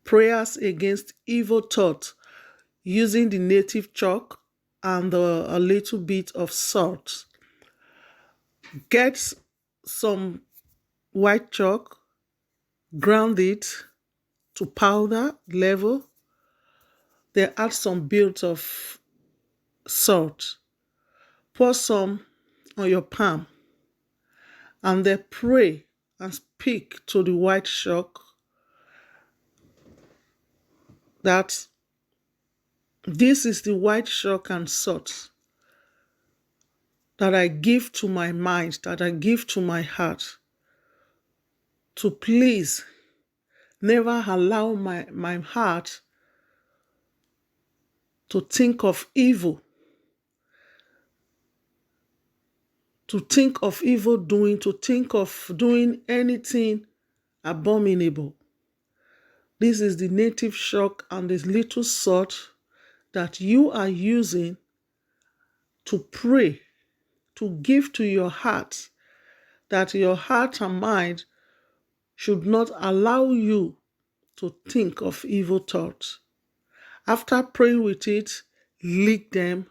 Prayers against evil thought using the native chalk and a little bit of salt. Get some white chalk, ground it to powder level, then add some bit of salt. Pour some on your palm and then pray and speak to the white chalk that this is the white chalk and salt that I give to my mind, that I give to my heart, to please never allow my heart to think of evil, to think of evil doing, to think of doing anything abominable. This is the native chalk and this little salt that you are using to pray, to give to your heart, that your heart and mind should not allow you to think of evil thoughts. After praying with it, lick them.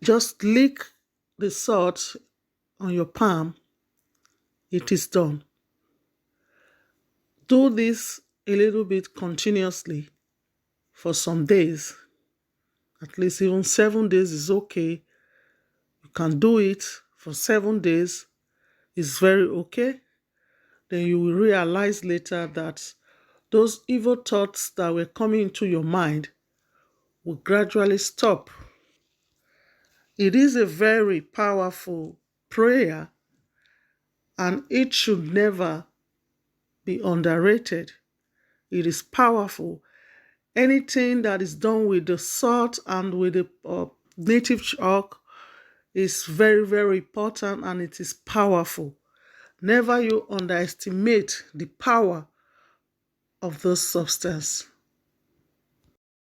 Just lick the salt on your palm. It is done. Do this a little bit continuously for some days. At least even 7 days is okay. You can do it for 7 days. It's very okay. Then you will realize later that those evil thoughts that were coming into your mind will gradually stop. It is a very powerful prayer and it should never be underrated. It is powerful. Anything that is done with the salt and with the native chalk is very, very important and it is powerful. Never you underestimate the power of this substance.